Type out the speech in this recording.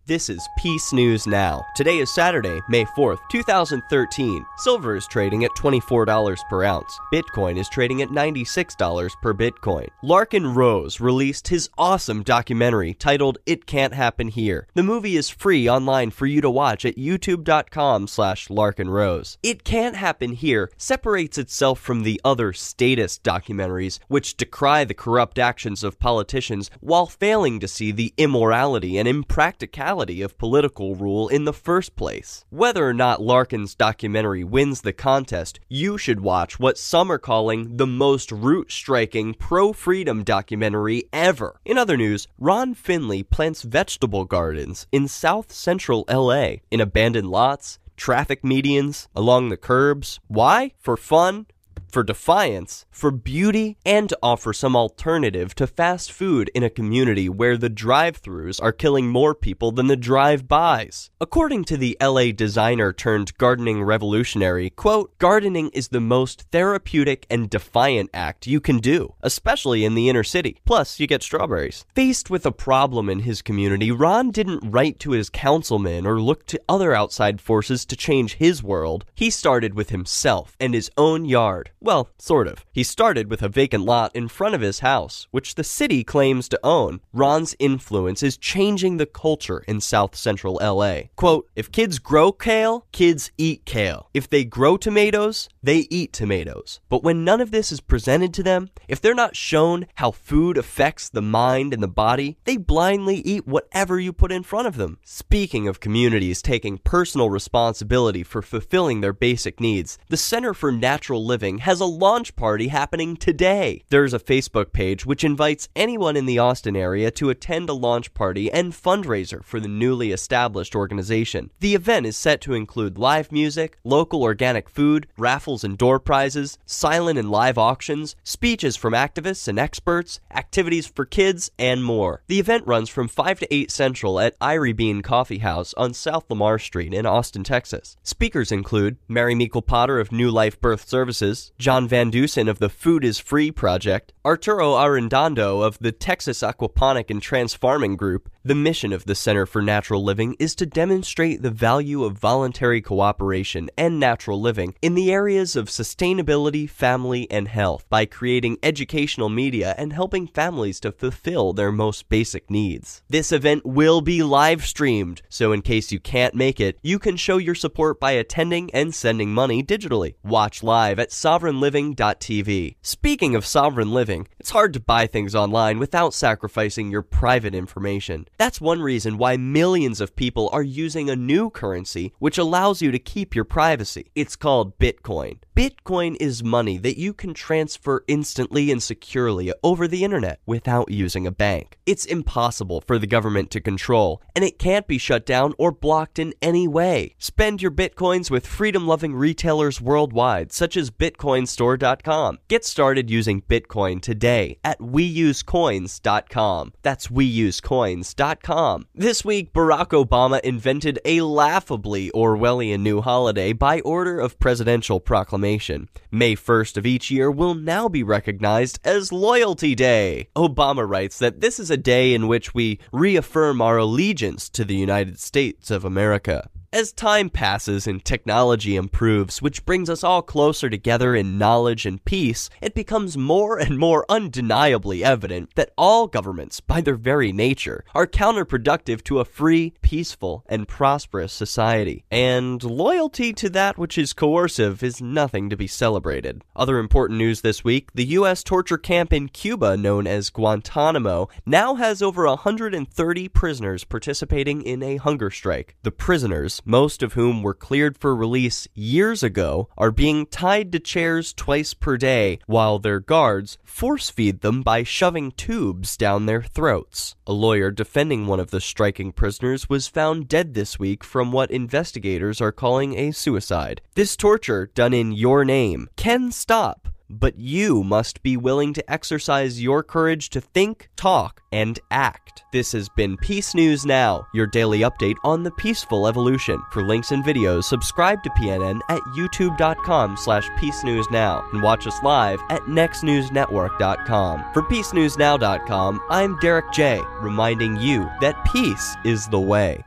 This is Peace News Now. Today is Saturday, May 4th, 2013. Silver is trading at $24 per ounce. Bitcoin is trading at $96 per Bitcoin. Larken Rose released his awesome documentary titled It Can't Happen Here. The movie is free online for you to watch at youtube.com/LarkenRose. It Can't Happen Here separates itself from the other statist documentaries, which decry the corrupt actions of politicians while failing to see the immorality and impracticality of political rule in the first place. Whether or not Larken's documentary wins the contest, you should watch what some are calling the most root-striking pro-freedom documentary ever. In other news, Ron Finley plants vegetable gardens in South Central LA, in abandoned lots, traffic medians, along the curbs. Why? For fun? For defiance, for beauty, and to offer some alternative to fast food in a community where the drive-thrus are killing more people than the drive-bys. According to the LA designer turned gardening revolutionary, quote, "Gardening is the most therapeutic and defiant act you can do, especially in the inner city. Plus, you get strawberries." Faced with a problem in his community, Ron didn't write to his councilman or look to other outside forces to change his world. He started with himself and his own yard. Well, sort of. He started with a vacant lot in front of his house, which the city claims to own. Ron's influence is changing the culture in South Central LA. Quote, "If kids grow kale, kids eat kale. If they grow tomatoes, they eat tomatoes. But when none of this is presented to them, if they're not shown how food affects the mind and the body, they blindly eat whatever you put in front of them." Speaking of communities taking personal responsibility for fulfilling their basic needs, the Center for Natural Living has a launch party happening today. There's a Facebook page which invites anyone in the Austin area to attend a launch party and fundraiser for the newly established organization. The event is set to include live music, local organic food, raffles and door prizes, silent and live auctions, speeches from activists and experts, activities for kids, and more. The event runs from 5 to 8 Central at Irie Bean Coffee House on South Lamar Street in Austin, Texas. Speakers include Mary Meikle Potter of New Life Birth Services, John Van Dusen of the Food is Free Project, Arturo Arredondo of the Texas Aquaponic and Transfarming Group. The mission of the Center for Natural Living is to demonstrate the value of voluntary cooperation and natural living in the areas of sustainability, family, and health by creating educational media and helping families to fulfill their most basic needs. This event will be live streamed, so in case you can't make it, you can show your support by attending and sending money digitally. Watch live at sovereignliving.tv. Speaking of sovereign living, it's hard to buy things online without sacrificing your private information. That's one reason why millions of people are using a new currency which allows you to keep your privacy. It's called Bitcoin. Bitcoin is money that you can transfer instantly and securely over the internet without using a bank. It's impossible for the government to control, and it can't be shut down or blocked in any way. Spend your Bitcoins with freedom-loving retailers worldwide, such as bitcoinstore.com. Get started using Bitcoin today at weusecoins.com. That's weusecoins.com. This week, Barack Obama invented a laughably Orwellian new holiday by order of presidential proclamation. May 1st of each year will now be recognized as Loyalty Day. Obama writes that this is a day in which we reaffirm our allegiance to the United States of America. As time passes and technology improves, which brings us all closer together in knowledge and peace, it becomes more and more undeniably evident that all governments, by their very nature, are counterproductive to a free, peaceful, and prosperous society. And loyalty to that which is coercive is nothing to be celebrated. Other important news this week, the U.S. torture camp in Cuba, known as Guantanamo, now has over 130 prisoners participating in a hunger strike. The prisoners, most of whom were cleared for release years ago, are being tied to chairs twice per day, while their guards force-feed them by shoving tubes down their throats. A lawyer defending one of the striking prisoners was found dead this week from what investigators are calling a suicide. This torture, done in your name, can stop, but you must be willing to exercise your courage to think, talk, and act. This has been Peace News Now, your daily update on the peaceful evolution. For links and videos, subscribe to PNN at youtube.com/peacenewsnow and watch us live at nextnewsnetwork.com. For peacenewsnow.com, I'm Derek J, reminding you that peace is the way.